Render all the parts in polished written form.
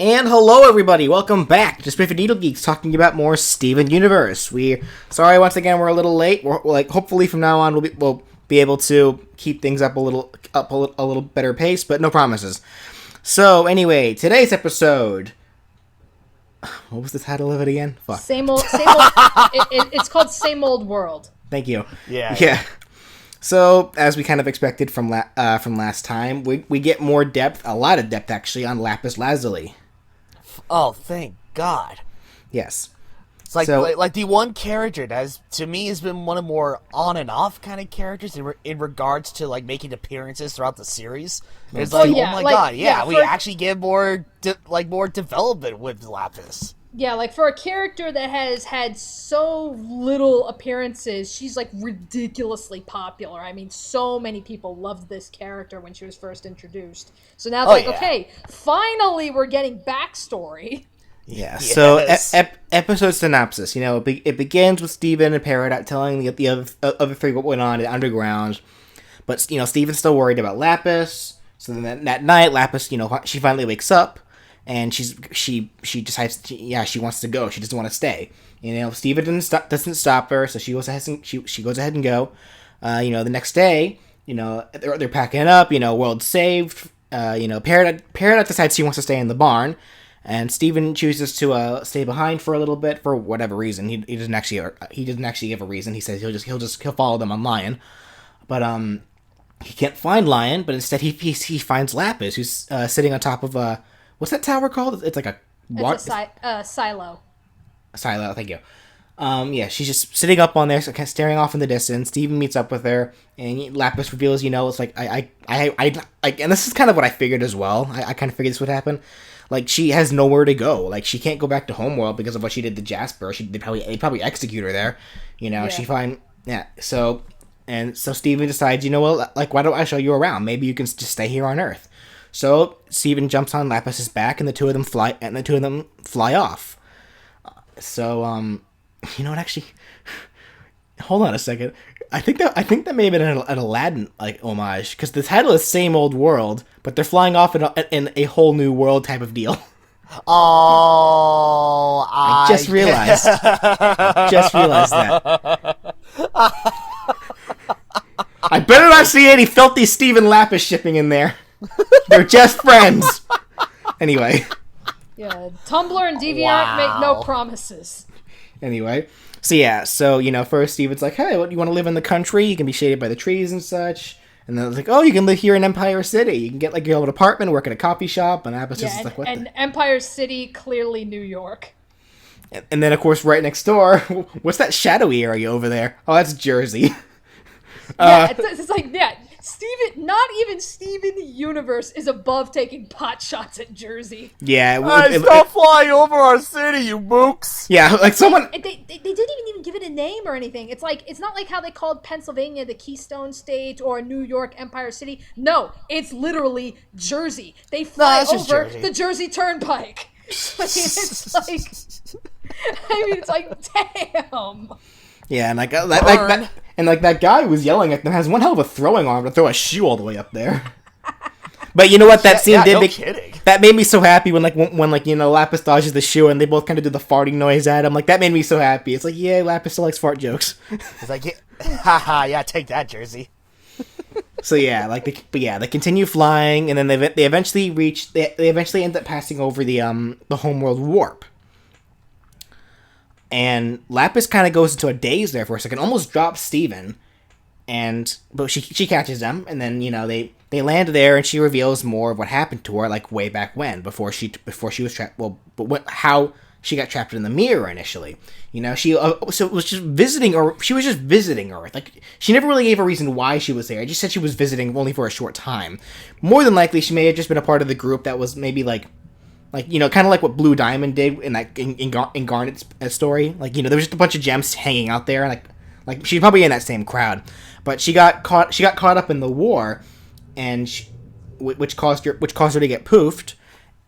And hello, everybody! Welcome back to SpiffyNeedleGeeks, talking about more Steven Universe. Sorry once again we're a little late. Hopefully from now on we'll be able to keep things up a little better pace, but no promises. So anyway, today's episode. What was the title of it again? Fuck. Same old. It's called Same Old World. Thank you. Yeah. So, as we kind of expected from last time, we get more depth, a lot of depth actually, on Lapis Lazuli. Oh, thank God. Yes. It's like the one character that to me has been one of more on and off kind of characters in regards to like making appearances throughout the series. It's like, oh my God, we actually get more development with Lapis. Yeah, like for a character that has had so little appearances, she's like ridiculously popular. I mean, so many people loved this character when she was first introduced. So now it's okay, finally we're getting backstory. Yeah, yes. So episode synopsis. It begins with Steven and Peridot telling the other three what went on in Underground. But, Steven's still worried about Lapis. So then that night, Lapis, she finally wakes up. And she decides she wants to go. She doesn't want to stay. Steven doesn't stop her, so she goes ahead and go. The next day, they're packing up. World saved. Peridot decides she wants to stay in the barn, and Steven chooses to stay behind for a little bit for whatever reason. He doesn't actually give a reason. He says he'll follow them on Lion, but he can't find Lion. But instead he finds Lapis, who's sitting on top of a. What's that tower called? It's like a... It's a silo. A silo, thank you. She's just sitting up on there, so kind of staring off in the distance. Steven meets up with her, and Lapis reveals, it's like, I and this is kind of what I figured as well. I kind of figured this would happen. Like, she has nowhere to go. Like, she can't go back to Homeworld because of what she did to Jasper. They probably execute her there. So Steven decides, why don't I show you around? Maybe you can just stay here on Earth. So Steven jumps on Lapis's back, and the two of them fly off. Actually, hold on a second. I think that may have been an Aladdin homage, because the title is Same Old World, but they're flying off in a whole new world type of deal. Oh, I just realized. That. I better not see any filthy Steven Lapis shipping in there. They're just friends. Anyway. Yeah, Tumblr and DeviantArt make no promises. Anyway. So first Steven's like, hey, what, you want to live in the country? You can be shaded by the trees and such. And then it's like, oh, you can live here in Empire City. You can get like your own apartment, work at a coffee shop. And like, what? And Empire City, clearly New York. And then, of course, right next door, what's that shadowy area over there? Oh, that's Jersey. It's like, Steven, not even Steven Universe is above taking pot shots at Jersey. Yeah. Stop flying over our city, you mooks. Yeah, like someone... They didn't even give it a name or anything. It's not like how they called Pennsylvania the Keystone State or New York Empire City. No, it's literally Jersey. They fly over the Jersey Turnpike. It's like, damn. Yeah, and that guy who was yelling at them has one hell of a throwing arm to throw a shoe all the way up there. But you know what? That scene did that made me so happy when Lapis dodges the shoe and they both kind of do the farting noise at him. Like, that made me so happy. It's like, yeah, Lapis still likes fart jokes. It's like, haha, yeah, take that, Jersey. So yeah, they continue flying, and then they eventually end up passing over the Homeworld warp. And Lapis kind of goes into a daze there for a second, almost drops Steven, but she catches them, and then they land there, and she reveals more of what happened to her, like way back when, before she was trapped. Well, but how she got trapped in the mirror initially. She was just visiting, or she was just visiting Earth. Like, she never really gave a reason why she was there. I just said she was visiting only for a short time. More than likely, she may have just been a part of the group that was maybe kind of like what Blue Diamond did in Garnet's story. Like, there was just a bunch of gems hanging out there, like she's probably in that same crowd. But she got caught up in the war, and which caused her to get poofed.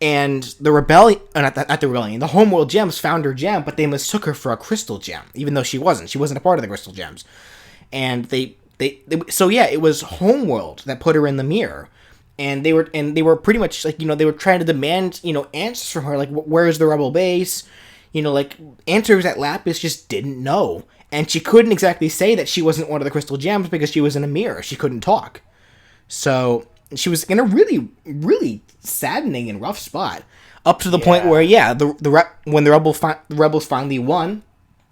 And the rebellion, the Homeworld gems found her gem, but they mistook her for a crystal gem, even though she wasn't. She wasn't a part of the crystal gems, and it was Homeworld that put her in the mirror. and they were pretty much like, they were trying to demand, answers from her, like where is the rebel base, like answers that Lapis just didn't know, and she couldn't exactly say that she wasn't one of the crystal gems because she was in a mirror. She couldn't talk, so she was in a really, really saddening and rough spot, up to the point where when the rebels finally won,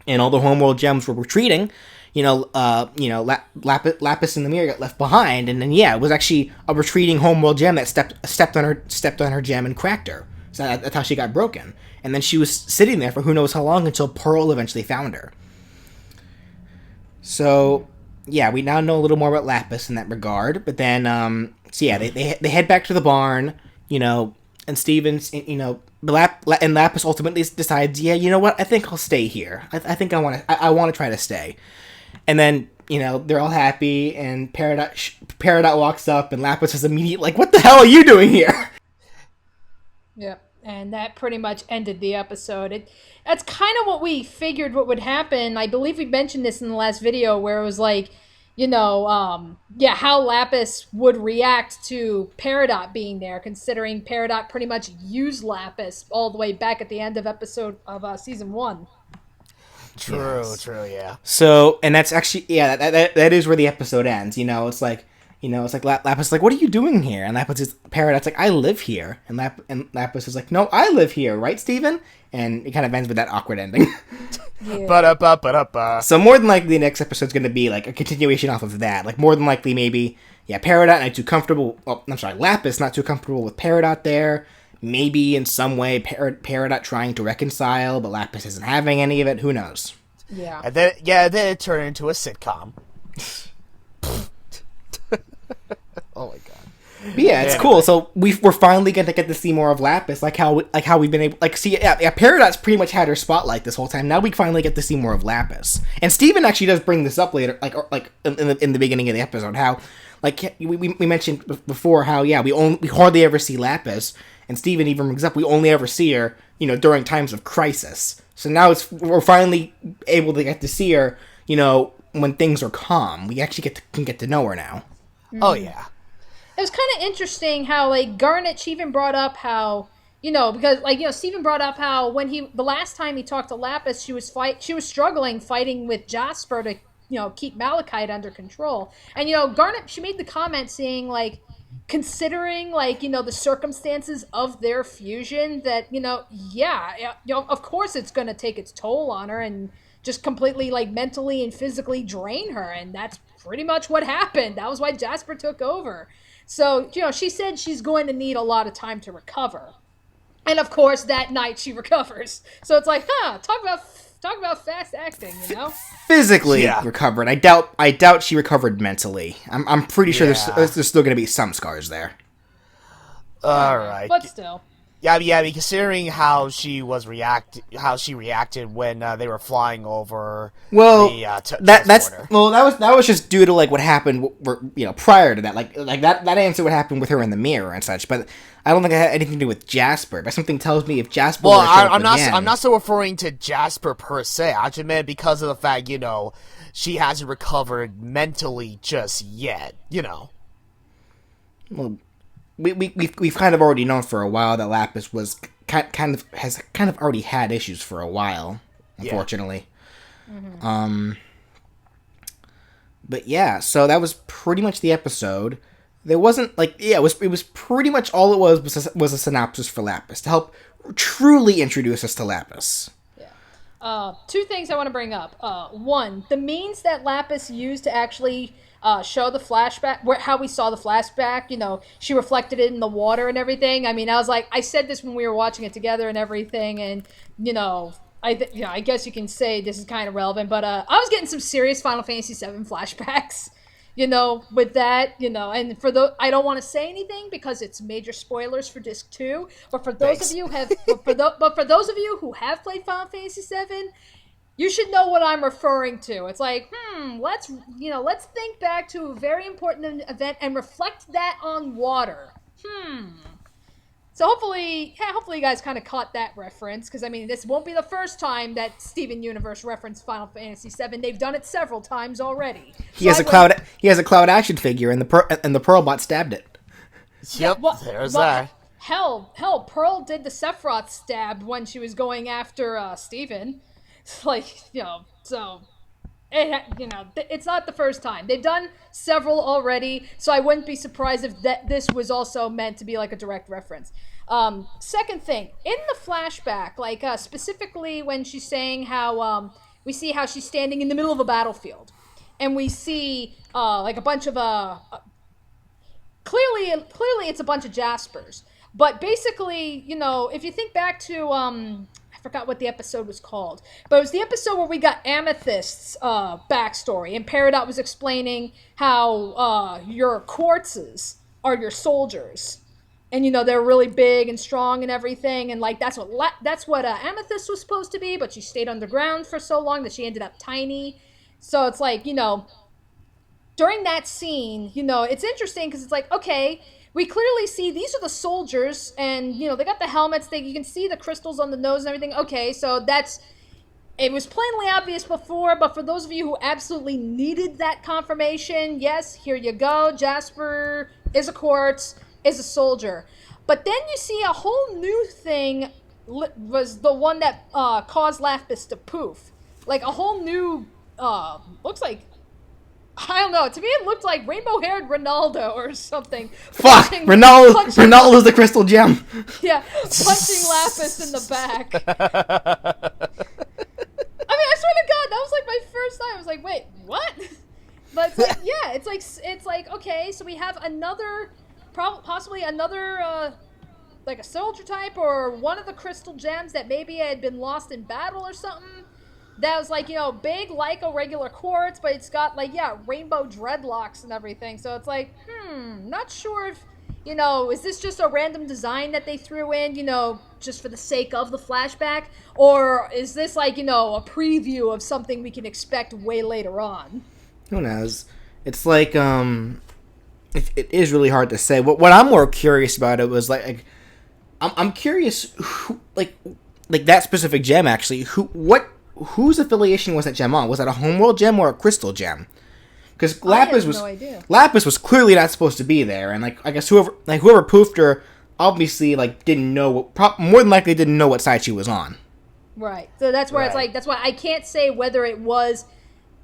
and all the homeworld gems were retreating, Lapis and the mirror got left behind, and then it was actually a retreating homeworld gem that stepped on her gem and cracked her. So that's how she got broken. And then she was sitting there for who knows how long until Pearl eventually found her. So we now know a little more about Lapis in that regard. But then they head back to the barn, and Steven's, and Lapis ultimately decides, you know what, I think I'll stay here. I think I want to try to stay. And then, they're all happy, and Peridot walks up, and Lapis is immediately like, what the hell are you doing here? Yep, and that pretty much ended the episode. That's kind of what we figured what would happen. I believe we mentioned this in the last video, where it was like, how Lapis would react to Peridot being there, considering Peridot pretty much used Lapis all the way back at the end of season 1. True, yeah. So, and that's actually, that is where the episode ends. It's like, Lapis is like, what are you doing here? And Peridot's like, I live here. And Lapis is like, no, I live here, right, Steven? And it kind of ends with that awkward ending. Yeah. So more than likely, the next episode's going to be like a continuation off of that. Like, more than likely, maybe, Peridot not too comfortable. Oh, I'm sorry, Lapis not too comfortable with Peridot there. Maybe in some way Peridot trying to reconcile, but Lapis isn't having any of it. Who knows? Yeah. And then it turned into a sitcom. Oh my god. But it's cool. So we're finally going to get to see more of Lapis, like how we've been able, Peridot's pretty much had her spotlight this whole time. Now we finally get to see more of Lapis. And Steven actually does bring this up later, in the beginning of the episode, how we mentioned before how we hardly ever see Lapis. And Steven even brings up we only ever see her, during times of crisis. So now we're finally able to get to see her, when things are calm. We actually can get to know her now. Mm-hmm. Oh yeah. It was kind of interesting how Garnet, she even brought up how because Steven brought up how when the last time he talked to Lapis, she was struggling fighting with Jasper to keep Malachite under control. And Garnet, she made the comment saying considering the circumstances of their fusion, that of course it's going to take its toll on her and just completely mentally and physically drain her, and that's pretty much what happened. That was why Jasper took over. So she said she's going to need a lot of time to recover, and of course that night she recovers. So it's like, talk about fast acting, Physically recovered. I doubt she recovered mentally. I'm pretty sure there's still going to be some scars there. All right, but still. Yeah, considering how she reacted when they were flying over. Well, that was just due to what happened, prior to that. That answer would happen with her in the mirror and such. But I don't think it had anything to do with Jasper. But something tells me if Jasper. Well, I'm not so referring to Jasper per se. I just meant because of the fact she hasn't recovered mentally just yet. Well. We've kind of already known for a while that Lapis was has already had issues for a while, unfortunately. Yeah. Mm-hmm. But so that was pretty much the episode. There wasn't it was pretty much all it was a synopsis for Lapis to help truly introduce us to Lapis. Yeah. Two things I want to bring up. One, the means that Lapis used to actually show the flashback, how we saw the flashback, she reflected it in the water and everything. I mean, I said this when we were watching it together and everything, and, I guess you can say this is kind of relevant, but I was getting some serious Final Fantasy VII flashbacks, with that, and I don't want to say anything because it's major spoilers for Disc 2, but for those of you who have played Final Fantasy VII, you should know what I'm referring to. It's let's think back to a very important event and reflect that on water. So hopefully you guys kind of caught that reference, because this won't be the first time that Steven Universe referenced Final Fantasy VII. They've done it several times already. He has a cloud action figure, and the Pearlbot stabbed it. Yep, there's that. Hell, Pearl did the Sephiroth stab when she was going after Steven. Like, so it's not the first time. They've done several already, so I wouldn't be surprised if this was also meant to be like a direct reference. Second thing, in the flashback, like specifically when she's saying how we see how she's standing in the middle of a battlefield, and we see like a bunch of clearly it's a bunch of Jaspers. But basically, if you think back to, I forgot what the episode was called, but it was the episode where we got Amethyst's backstory, and Peridot was explaining how your quartzes are your soldiers, and they're really big and strong and everything, and like that's what Amethyst was supposed to be, but she stayed underground for so long that she ended up tiny. So it's like during that scene, it's interesting because it's like, okay, we clearly see these are the soldiers, and they got the helmets. You can see the crystals on the nose and everything. Okay, so it was plainly obvious before, but for those of you who absolutely needed that confirmation, yes, here you go. Jasper is a quartz, is a soldier. But then you see a whole new thing was the one that caused Lapis to poof. Like a whole new, looks like, I don't know. To me, it looked like rainbow-haired Ronaldo or something. Fuck! Ronaldo's the crystal gem. Yeah, punching Lapis in the back. I mean, I swear to God, that was like my first time. I was like, wait, what? But it's like, yeah, it's like okay, so we have another, possibly another, like a soldier type or one of the crystal gems that maybe had been lost in battle or something. That was like, big like a regular quartz, but it's got like, rainbow dreadlocks and everything. So it's like, not sure if, is this just a random design that they threw in, just for the sake of the flashback? Or is this like, a preview of something we can expect way later on? Who knows? It's like, it is really hard to say. What I'm more curious about it was like I'm curious who, like that specific gem actually, whose affiliation was that gem on? Was that a homeworld gem or a crystal gem? Because Lapis was clearly not supposed to be there, and like I guess whoever poofed her obviously like didn't know more than likely didn't know what side she was on. Right. So that's where it's like that's why I can't say whether it was,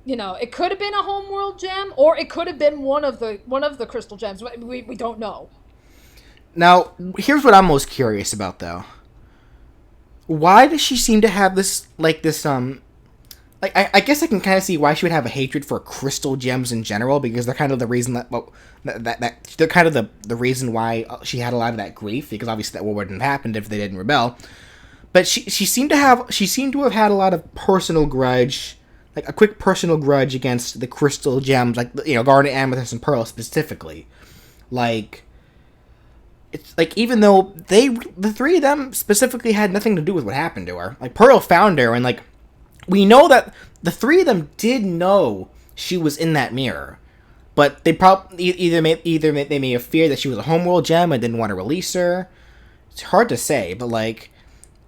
it could have been a homeworld gem or it could have been one of the crystal gems. We don't know. Now, here's what I'm most curious about though. Why does she seem to have this, like, I guess I can kind of see why she would have a hatred for crystal gems in general, because they're kind of the reason that they're kind of the reason why she had a lot of that grief, because obviously that wouldn't have happened if they didn't rebel. But she seemed to have had a lot of personal grudge, like a quick personal grudge against the crystal gems, like, Garnet, Amethyst, and Pearl specifically. Like, it's like, even though the three of them specifically had nothing to do with what happened to her. Like, Pearl found her, and like, we know that the three of them did know she was in that mirror, but they probably either they may have feared that she was a homeworld gem and didn't want to release her. It's hard to say, but like,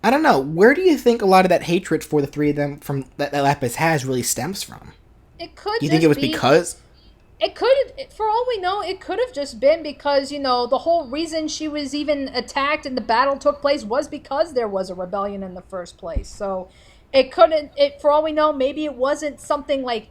I don't know. Where do you think a lot of that hatred for the three of them from that Lapis has really stems from? It could. Do you think it was because? It could, for all we know, it could have just been because, the whole reason she was even attacked and the battle took place was because there was a rebellion in the first place. So it couldn't, for all we know, maybe it wasn't something like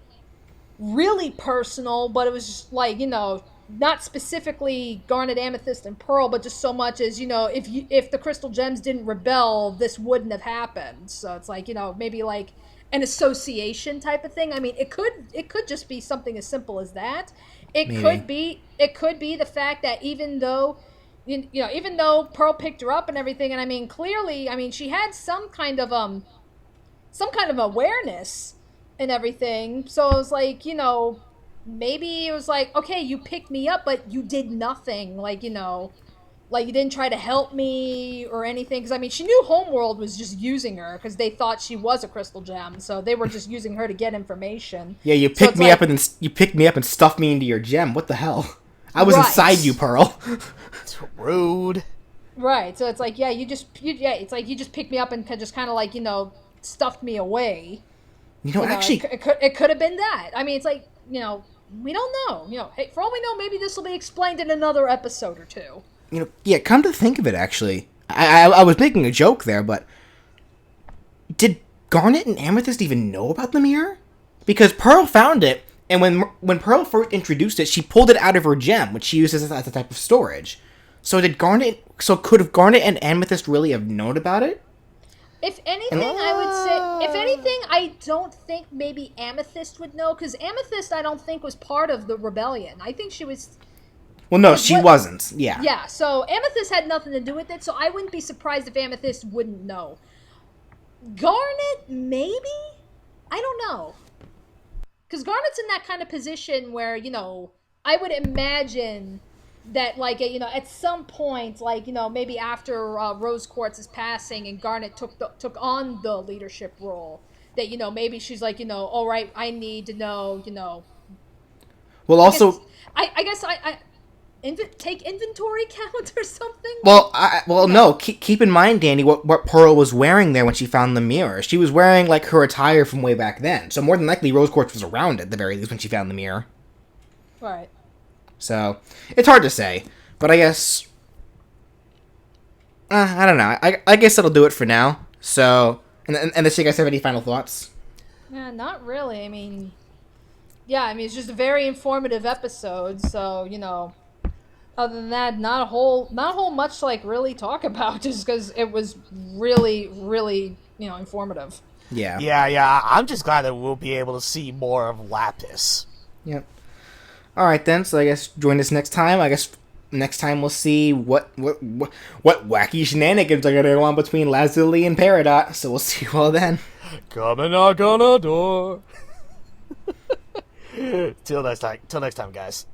really personal, but it was just like, not specifically Garnet, Amethyst, and Pearl, but just so much as, if the crystal gems didn't rebel, this wouldn't have happened. So it's like, maybe like an association type of thing. I mean, it could just be something as simple as that. It could be the fact that even though Pearl picked her up and everything, and I mean, clearly, she had some kind of awareness and everything. So it was like, maybe it was like, okay, you picked me up, but you did nothing. Like, like you didn't try to help me or anything. Because, she knew Homeworld was just using her because they thought she was a crystal gem. So they were just using her to get information. Yeah, you picked me up and stuffed me into your gem. What the hell? I was inside you, Pearl. It's rude. Right. So it's like, it's like you just picked me up and just kind of like, stuffed me away. Actually, it could have been that. I mean, it's like, we don't know. Hey, for all we know, maybe this will be explained in another episode or two. yeah, come to think of it, actually, I was making a joke there, but did Garnet and Amethyst even know about the mirror? Because Pearl found it, and when Pearl first introduced it, she pulled it out of her gem, which she uses as a type of storage. So could have Garnet and Amethyst really have known about it? If anything, I don't think maybe Amethyst would know, because Amethyst, I don't think, was part of the rebellion. I think she was... Well, no, she wasn't. Yeah. Yeah, so Amethyst had nothing to do with it, so I wouldn't be surprised if Amethyst wouldn't know. Garnet, maybe? I don't know. Because Garnet's in that kind of position where, I would imagine that, like, at some point, like, maybe after Rose Quartz's passing and Garnet took on the leadership role, that, maybe she's like, all right, I need to know, Well, also... I guess take inventory count or something? No. Keep in mind, Danny, what Pearl was wearing there when she found the mirror. She was wearing, like, her attire from way back then. So more than likely, Rose Quartz was around at the very least when she found the mirror. Right. So, it's hard to say. But I guess... I don't know. I guess that'll do it for now. So, and does you guys have any final thoughts? Yeah, not really. I mean, it's just a very informative episode. So, other than that, not a whole much to, like, really talk about, just because it was really, really, informative. Yeah. Yeah. I'm just glad that we'll be able to see more of Lapis. Yep. All right, then. So I guess join us next time. I guess next time we'll see what wacky shenanigans are going to go on between Lazuli and Peridot. So we'll see you all then. Come and knock on our door. Till next time, guys.